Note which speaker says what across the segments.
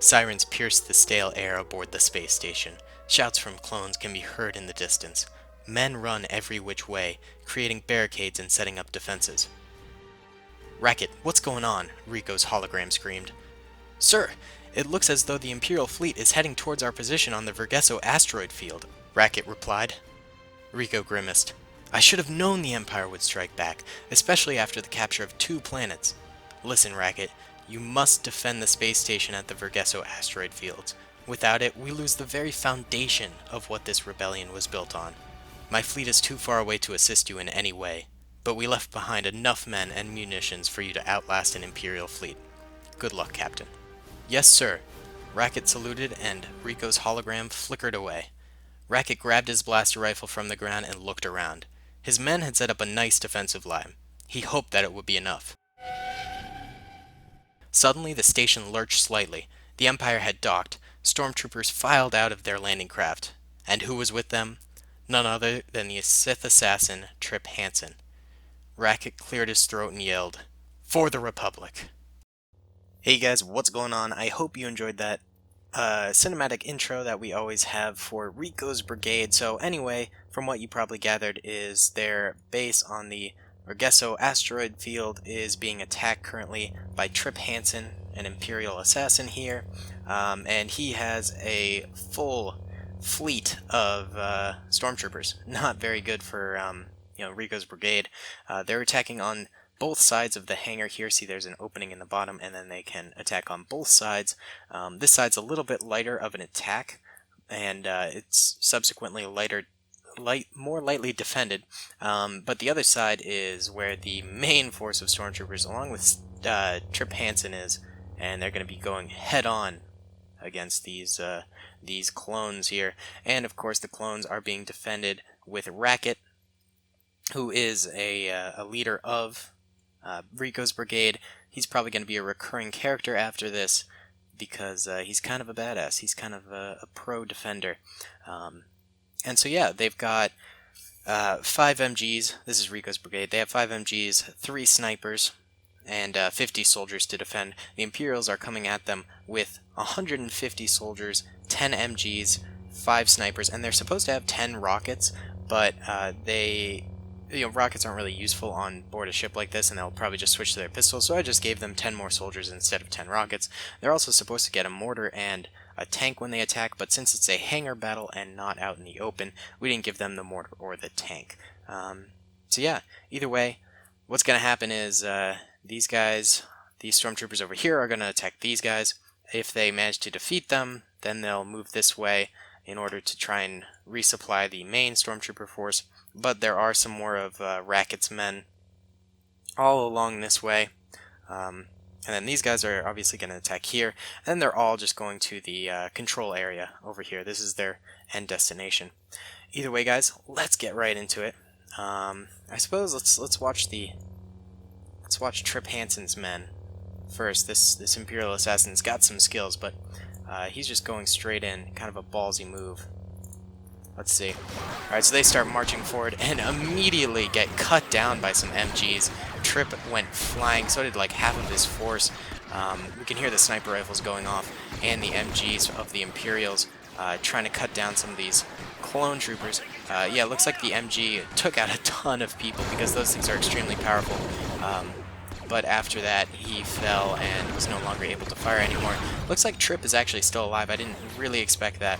Speaker 1: Sirens pierce the stale air aboard the space station. Shouts from clones can be heard in the distance. Men run every which way, creating barricades and setting up defenses. Racket, what's going on? Rico's hologram screamed. Sir, it looks as though the Imperial fleet is heading towards our position on the Vergesso asteroid field, Racket replied. Rico grimaced. I should have known the Empire would strike back, especially after the capture of 2 planets. Listen, Racket, you must defend the space station at the Vergesso asteroid fields. Without it, we lose the very foundation of what this rebellion was built on. My fleet is too far away to assist you in any way, but we left behind enough men and munitions for you to outlast an Imperial fleet. Good luck, Captain. Yes, sir. Racket saluted, and Rico's hologram flickered away. Racket grabbed his blaster rifle from the ground and looked around. His men had set up a nice defensive line. He hoped that it would be enough. Suddenly, the station lurched slightly. The Empire had docked. Stormtroopers filed out of their landing craft. And who was with them? None other than the Sith assassin, Trip Hansen. Racket cleared his throat and yelled, For the Republic! Hey guys, what's going on? I hope you enjoyed that cinematic intro that we always have for Rico's Brigade. So anyway, from what you probably gathered is their base on the Vergesso asteroid field is being attacked currently by Trip Hansen, an Imperial assassin here, and he has a full fleet of stormtroopers. Not very good for Rico's Brigade. They're attacking on both sides of the hangar here. See, there's an opening in the bottom, and then they can attack on both sides. This side's a little bit lighter of an attack, and it's subsequently more lightly defended. But the other side is where the main force of stormtroopers, along with Trip Hansen, is, and they're going to be going head-on against these clones here. And of course, the clones are being defended with Racket, who is a leader of Rico's Brigade. He's probably going to be a recurring character after this because he's kind of a badass. He's kind of a pro defender. And so yeah, they've got 5 MGs. This is Rico's Brigade. They have 5 MGs, 3 snipers, and 50 soldiers to defend. The Imperials are coming at them with 150 soldiers, 10 MGs, 5 snipers, and they're supposed to have 10 rockets, but rockets aren't really useful on board a ship like this, and they'll probably just switch to their pistols, so I just gave them 10 more soldiers instead of 10 rockets. They're also supposed to get a mortar and a tank when they attack, but since it's a hangar battle and not out in the open, we didn't give them the mortar or the tank. So yeah, either way, what's going to happen is these stormtroopers over here are going to attack these guys. If they manage to defeat them, then they'll move this way in order to try and resupply the main stormtrooper force. But there are some more of Racket's men all along this way. And then these guys are obviously going to attack here. And they're all just going to the control area over here. This is their end destination. Either way, guys, let's get right into it. I suppose let's watch Trip Hansen's men first. This Imperial assassin's got some skills, but he's just going straight in, kind of a ballsy move. Let's see. Alright, so they start marching forward and immediately get cut down by some MGs. Trip went flying, so did like half of his force. We can hear the sniper rifles going off and the MGs of the Imperials trying to cut down some of these clone troopers. Yeah, it looks like the MG took out a ton of people because those things are extremely powerful. But after that, he fell and was no longer able to fire anymore. Looks like Trip is actually still alive. I didn't really expect that,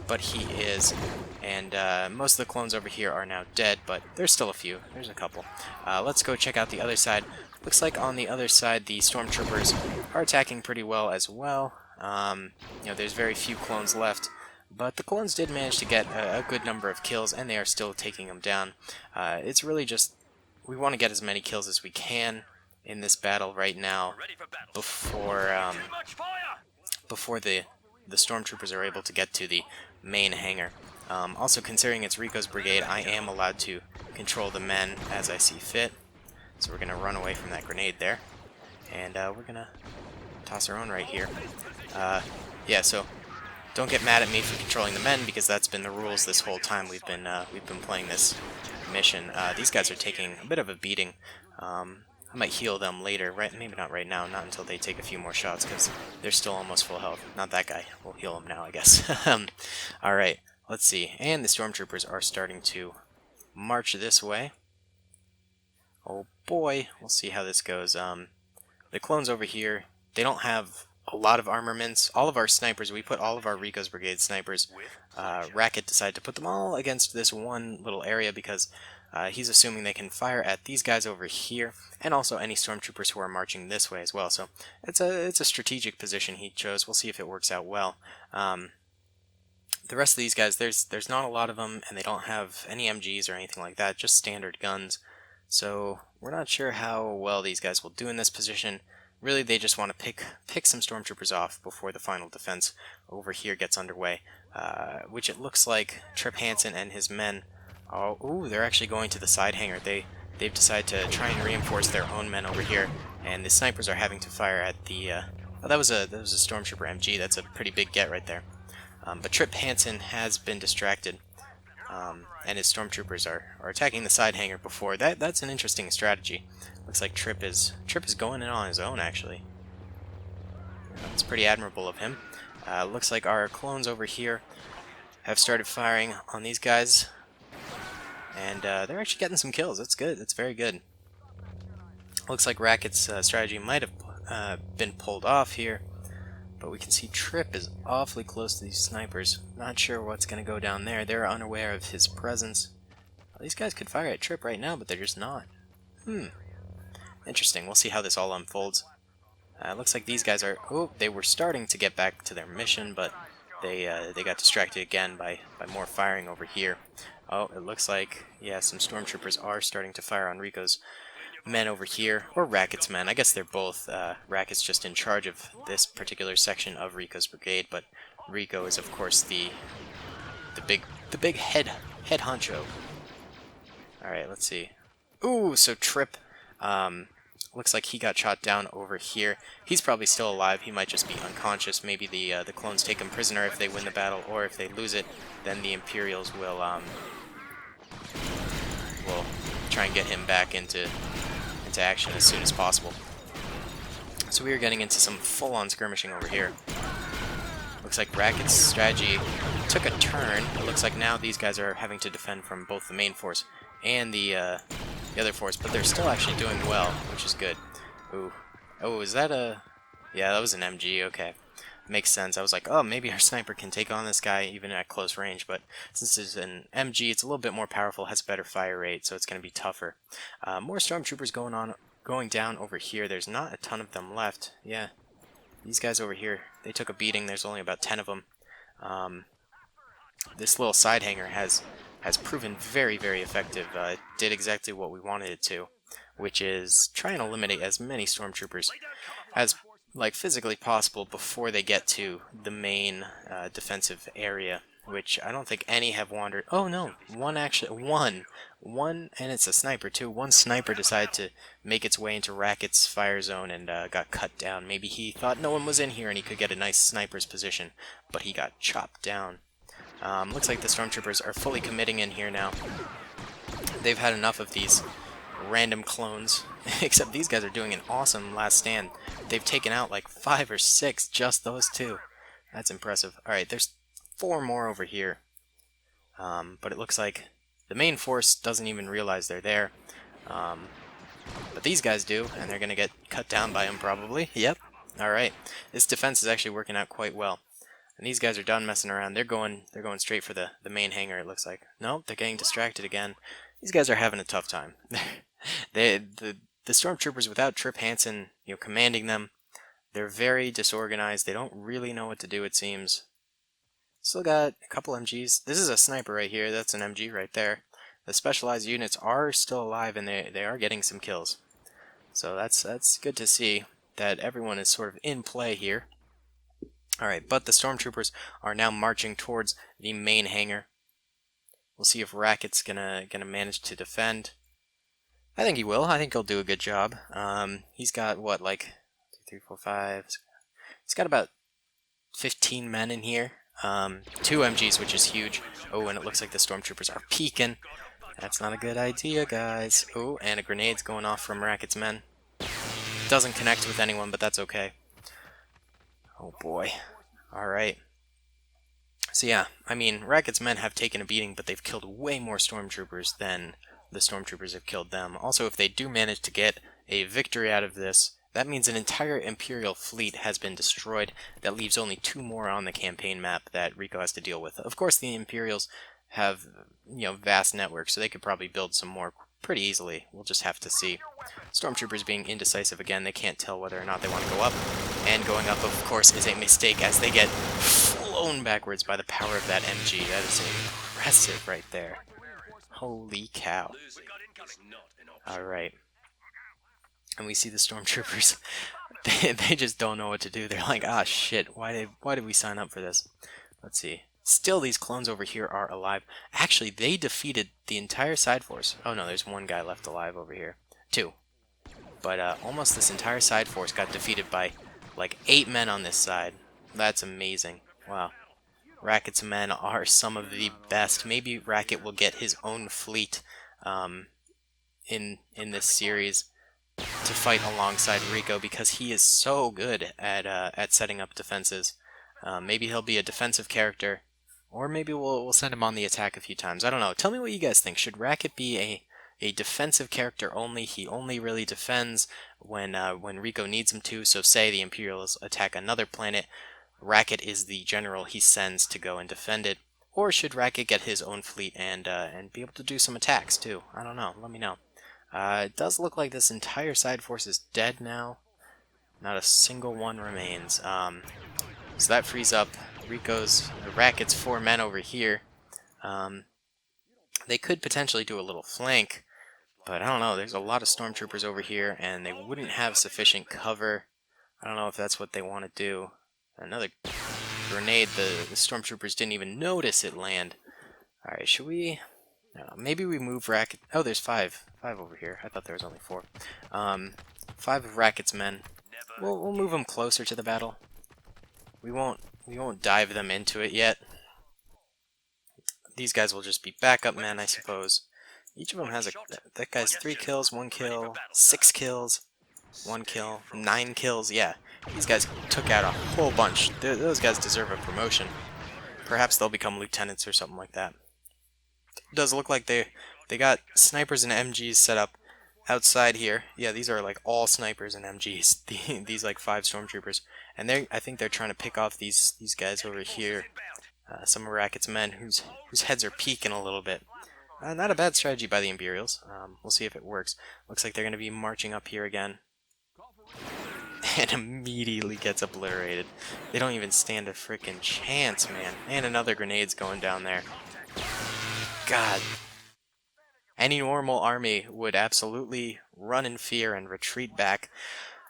Speaker 1: but he is. And most of the clones over here are now dead, but there's still a few. There's a couple. Let's go check out the other side. Looks like on the other side, the stormtroopers are attacking pretty well as well. There's very few clones left, but the clones did manage to get a good number of kills, and they are still taking them down. It's really just we want to get as many kills as we can in this battle right now before the stormtroopers are able to get to the main hangar. Also, considering it's Rico's Brigade, I am allowed to control the men as I see fit. So we're going to run away from that grenade there, and we're going to toss our own right here. Yeah, so don't get mad at me for controlling the men, because that's been the rules this whole time we've been playing this mission. These guys are taking a bit of a beating. I might heal them later, right? Maybe not right now, not until they take a few more shots, because they're still almost full health. Not that guy. We'll heal him now, I guess. Alright, let's see. And the stormtroopers are starting to march this way. Oh boy, we'll see how this goes. The clones over here, they don't have a lot of armaments. All of our snipers, we put all of our Rico's Brigade snipers. Racket decided to put them all against this one little area because he's assuming they can fire at these guys over here, and also any stormtroopers who are marching this way as well. So it's a strategic position he chose. We'll see if it works out well. The rest of these guys, there's not a lot of them, and they don't have any MGs or anything like that, just standard guns. So we're not sure how well these guys will do in this position. Really, they just want to pick some stormtroopers off before the final defense over here gets underway, which it looks like Trip Hansen and his men. Oh, ooh, they're actually going to the side hangar. They've decided to try and reinforce their own men over here, and the snipers are having to fire at the. Oh, that was a stormtrooper MG. That's a pretty big get right there. But Trip Hansen has been distracted, and his stormtroopers are attacking the side hangar before. That's an interesting strategy. Looks like Trip is going in on his own, actually. It's pretty admirable of him. Looks like our clones over here have started firing on these guys, and they're actually getting some kills. That's good. That's very good. Looks like Racket's strategy might have been pulled off here, but we can see Trip is awfully close to these snipers. Not sure what's going to go down there. They're unaware of his presence. Well, these guys could fire at Trip right now, but they're just not. Interesting. We'll see how this all unfolds. Looks like these guys are... Oh, they were starting to get back to their mission, but they got distracted again by more firing over here. Oh, it looks like, yeah, some stormtroopers are starting to fire on Rico's men over here, or Racket's men. I guess they're both. Racket's just in charge of this particular section of Rico's brigade, but Rico is, of course, the big head honcho. All right, let's see. Ooh, so Trip. Looks like he got shot down over here. He's probably still alive. He might just be unconscious. Maybe the clones take him prisoner if they win the battle, or if they lose it, then the Imperials will try and get him back into action as soon as possible. So we are getting into some full-on skirmishing over here. Looks like Racket's strategy took a turn. It looks like now these guys are having to defend from both the main force and the other force, but they're still actually doing well, which is good. Ooh. Oh, is that a... Yeah, that was an MG, okay. Makes sense. I was like, oh, maybe our sniper can take on this guy even at close range, but since it's an MG, it's a little bit more powerful, has a better fire rate, so it's going to be tougher. More stormtroopers going down over here. There's not a ton of them left. Yeah, these guys over here, they took a beating. There's only about 10 of them. This little side hangar has proven very, very effective. It did exactly what we wanted it to, which is try and eliminate as many stormtroopers as physically possible before they get to the main defensive area, which I don't think any have wandered. Oh no, one, and it's a sniper too. One sniper decided to make its way into Racket's fire zone and got cut down. Maybe he thought no one was in here and he could get a nice sniper's position, but he got chopped down. Looks like the stormtroopers are fully committing in here now. They've had enough of these random clones, except these guys are doing an awesome last stand. They've taken out like 5 or 6, just those two. That's impressive. Alright, there's 4 more over here. But it looks like the main force doesn't even realize they're there. But these guys do, and they're going to get cut down by them probably. Yep. Alright, this defense is actually working out quite well. And these guys are done messing around. They're going straight for the main hangar, it looks like. Nope, they're getting distracted again. These guys are having a tough time. The stormtroopers without Trip Hansen, commanding them, they're very disorganized. They don't really know what to do, it seems. Still got a couple MGs. This is a sniper right here. That's an MG right there. The specialized units are still alive, and they are getting some kills. So that's good to see that everyone is sort of in play here. Alright, but the stormtroopers are now marching towards the main hangar. We'll see if Racket's gonna manage to defend. I think he will. I think he'll do a good job. He's got what, like 2, 3, 4, 5. He's got about 15 men in here. 2 MGs, which is huge. Oh, and it looks like the stormtroopers are peeking. That's not a good idea, guys. Oh, and a grenade's going off from Racket's men. Doesn't connect with anyone, but that's okay. Oh boy. Alright. So yeah, I mean, Racket's men have taken a beating, but they've killed way more stormtroopers than the stormtroopers have killed them. Also, if they do manage to get a victory out of this, that means an entire Imperial fleet has been destroyed. That leaves only 2 more on the campaign map that Rico has to deal with. Of course, the Imperials have, vast networks, so they could probably build some more pretty easily. We'll just have to see. Stormtroopers being indecisive again, they can't tell whether or not they want to go up. And going up, of course, is a mistake as they get flown backwards by the power of that MG. That is impressive right there. Holy cow. Alright. And we see the stormtroopers. they just don't know what to do. They're like, ah, shit, why did we sign up for this? Let's see. Still, these clones over here are alive. Actually, they defeated the entire side force. Oh no, there's 1 guy left alive over here. 2. But almost this entire side force got defeated by like 8 men on this side. That's amazing. Wow. Racket's men are some of the best. Maybe Racket will get his own fleet in this series to fight alongside Rico, because he is so good at setting up defenses. Maybe he'll be a defensive character, or maybe we'll send him on the attack a few times. I don't know. Tell me what you guys think. Should Racket be a defensive character only? He only really defends when Rico needs him to. So say the Imperials attack another planet, Racket is the general he sends to go and defend it. Or should Racket get his own fleet and be able to do some attacks too? I don't know. Let me know. It does look like this entire side force is dead now. Not a single one remains. So that frees up Racket's 4 men over here. They could potentially do a little flank, but I don't know. There's a lot of stormtroopers over here, and they wouldn't have sufficient cover. I don't know if that's what they want to do. Another grenade. The stormtroopers didn't even notice it land. Alright, should we... I don't know, maybe we move Racket... Oh, there's 5. 5 over here. I thought there was only 4. 5 of Racket's men. We'll move them closer to the battle. We won't dive them into it yet. These guys will just be backup men, I suppose. Each of them has that guy's 3 kills, 1 kill, 6 kills, 1 kill, 9 kills. Yeah, these guys took out a whole bunch. Those guys deserve a promotion. Perhaps they'll become lieutenants or something like that. It does look like they got snipers and MGs set up outside here. Yeah, these are like all snipers and MGs. These like 5 stormtroopers, and I think they're trying to pick off these guys over here. Some of Racket's men whose heads are peeking a little bit. Not a bad strategy by the Imperials. We'll see if it works. Looks like they're going to be marching up here again. And immediately gets obliterated. They don't even stand a freaking chance, man. And another grenade's going down there. God. Any normal army would absolutely run in fear and retreat back.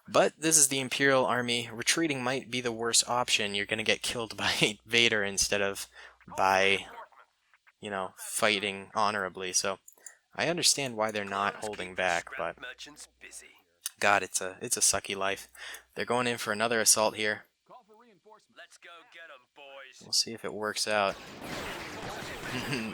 Speaker 1: But this is the Imperial army. Retreating might be the worst option. You're going to get killed by Vader instead of by, fighting honorably. So I understand why they're not holding back, but God, it's a sucky life. They're going in for another assault here. We'll see if it works out.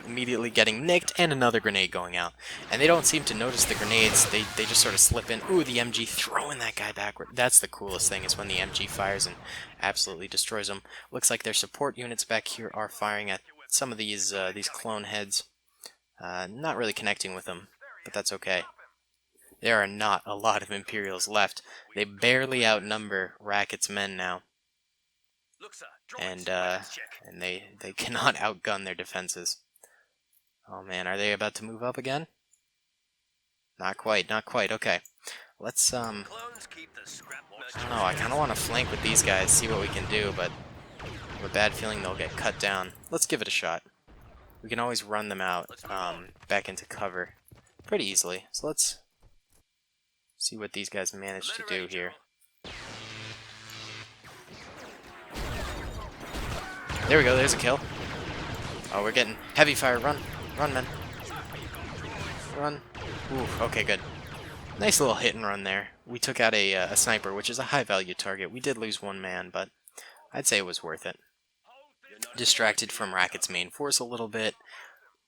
Speaker 1: Immediately getting nicked, and another grenade going out. And they don't seem to notice the grenades. They just sort of slip in. Ooh, the MG throwing that guy backward. That's the coolest thing, is when the MG fires and absolutely destroys them. Looks like their support units back here are firing at some of these clone heads. Not really connecting with them, but that's okay. There are not a lot of Imperials left. They barely outnumber Racket's men now. And they cannot outgun their defenses. Oh man, are they about to move up again? Not quite, not quite. Okay, let's I don't know. I kind of want to flank with these guys, see what we can do, but I have a bad feeling they'll get cut down. Let's give it a shot. We can always run them out back into cover pretty easily. So let's see what these guys manage to do here. There we go, there's a kill. Oh, we're getting heavy fire. Run. Run, men. Run. Ooh, okay, good. Nice little hit and run there. We took out a sniper, which is a high-value target. We did lose 1 man, but I'd say it was worth it. Distracted from Racket's main force a little bit.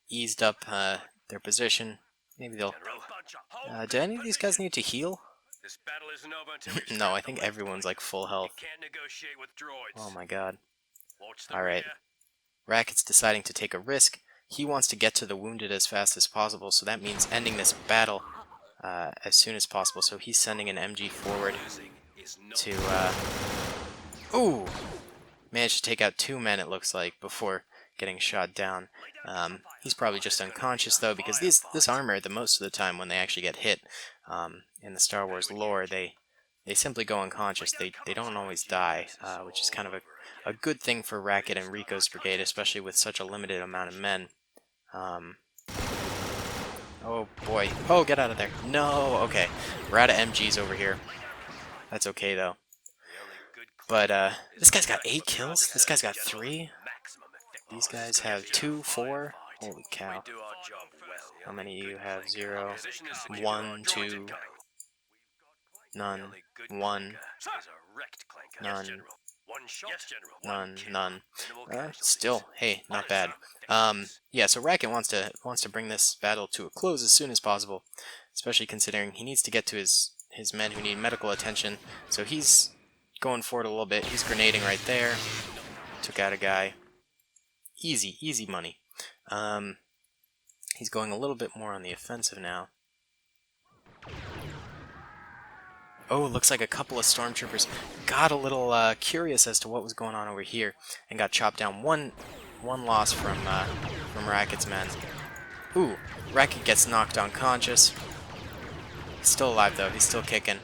Speaker 1: Eased up their position. Maybe they'll... do any of these guys need to heal?
Speaker 2: This battle isn't over until we
Speaker 1: No, I think everyone's like full health.
Speaker 2: can't negotiate with droids.
Speaker 1: Oh my god.
Speaker 2: Watch the
Speaker 1: Alright.
Speaker 2: rear.
Speaker 1: Racket's deciding to take a risk. He wants to get to the wounded as fast as possible, so that means ending this battle as soon as possible. So he's sending an MG forward to... Ooh! Managed to take out 2 men, it looks like, before getting shot down. He's probably just unconscious, though, because this armor, the most of the time when they actually get hit in the Star Wars lore, they simply go unconscious. They don't always die, which is kind of a good thing for Racket and Rico's brigade, especially with such a limited amount of men. Oh boy. Oh, get out of there. No! Okay. We're out of MGs over here. That's okay, though. But, this guy's got 8 kills? This guy's got 3? These guys have 2, 4? Holy cow. How many do you have? 0, 1, 2, none, 1, none, none. Still, hey, not bad. Yeah, so Racket wants to bring this battle to a close as soon as possible, especially considering he needs to get to his men who need medical attention. So he's going forward a little bit. He's grenading right there. Took out a guy. Easy, easy money. He's going a little bit more on the offensive now. Oh, looks like a couple of stormtroopers got a little curious as to what was going on over here and got chopped down. One loss from Racket's men. Ooh, Racket gets knocked unconscious. He's still alive though. He's still kicking.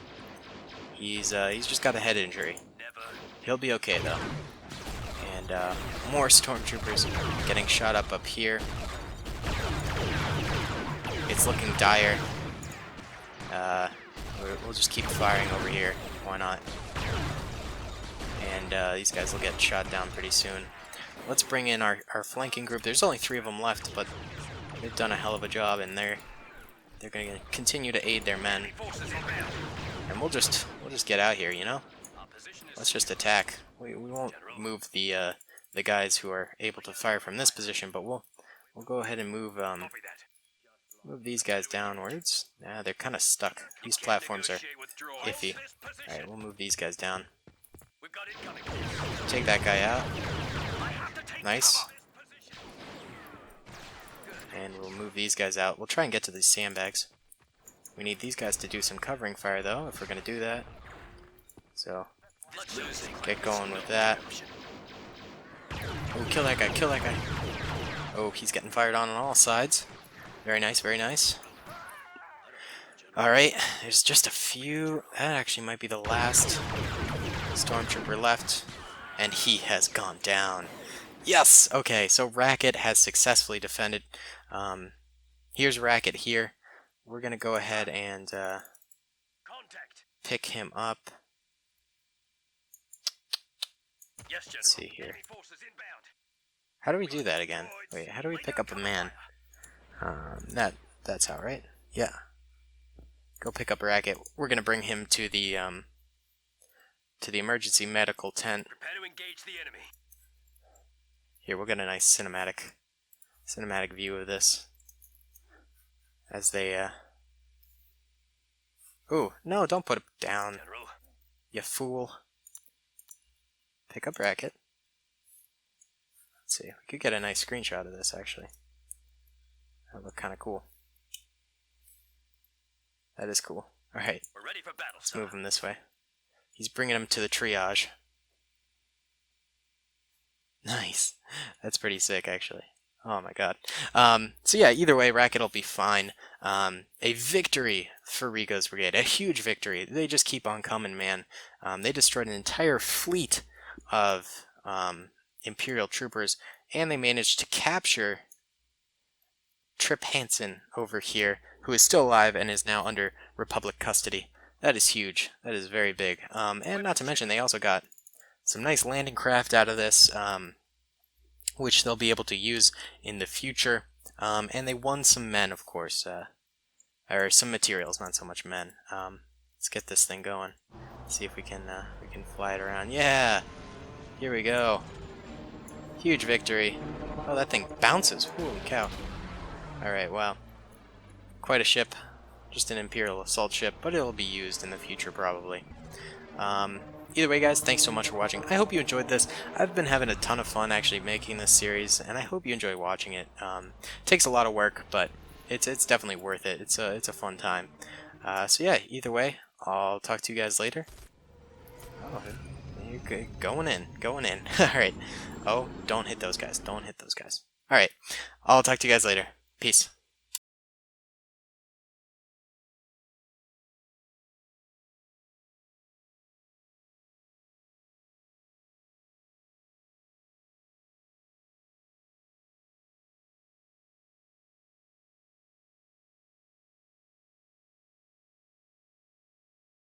Speaker 1: He's just got a head injury. He'll be okay though. And more stormtroopers getting shot up here. It's looking dire. We'll just keep firing over here. Why not? And these guys will get shot down pretty soon. Let's bring in our flanking group. There's only 3 of them left, but they've done a hell of a job, and they're going to continue to aid their men. And we'll just get out here, you know? Let's just attack. We won't move the guys who are able to fire from this position, but we'll go ahead and move these guys downwards. Yeah, they're kind of stuck. These platforms are iffy. Alright, we'll move these guys down. Take that guy out. Nice. And we'll move these guys out. We'll try and get to these sandbags. We need these guys to do some covering fire, though, if we're going to do that. So, get going with that. Oh, kill that guy, kill that guy. Oh, he's getting fired on all sides. Very nice, very nice. Alright, there's just a few. That actually might be the last stormtrooper left. And he has gone down. Yes! Okay, so Racket has successfully defended. Here's Racket here. We're going to go ahead and pick him up. Let's see here. How do we do that again? Wait, how do we pick up a man? That's how, right? Yeah. Go pick up Racket. We're gonna bring him to the emergency medical tent.
Speaker 2: Prepare to engage the enemy.
Speaker 1: Here, we'll get a nice cinematic view of this as they. Ooh, no! Don't put it down,
Speaker 2: General.
Speaker 1: you fool. Pick up Racket. Let's see. We could get a nice screenshot of this actually. That look kind of cool. That is cool. Alright,
Speaker 2: We're ready for battle,
Speaker 1: let's move him this way. He's bringing him to the triage. Nice. That's pretty sick, actually. Oh my god. So yeah, either way, Racket will be fine. A victory for Rico's brigade. A huge victory. They just keep on coming, man. They destroyed an entire fleet of Imperial troopers, and they managed to capture Trip Hansen over here, who is still alive and is now under Republic custody. That is huge. That is very big. And not to mention, they also got some nice landing craft out of this, which they'll be able to use in the future. And they won some men, of course, or some materials, not so much men. Let's get this thing going. See if we can fly it around. Yeah, here we go. Huge victory. Oh, that thing bounces. Holy cow. Alright, wow. Quite a ship. just an Imperial assault ship, but it'll be used in the future probably. Either way, guys, thanks so much for watching. I hope you enjoyed this. I've been having a ton of fun actually making this series, and I hope you enjoy watching it. It takes a lot of work, but it's definitely worth it. It's a fun time. So yeah, either way, I'll talk to you guys later. Oh, you're going in. Alright. Oh, don't hit those guys. Don't hit those guys. Alright. I'll talk to you guys later. Peace.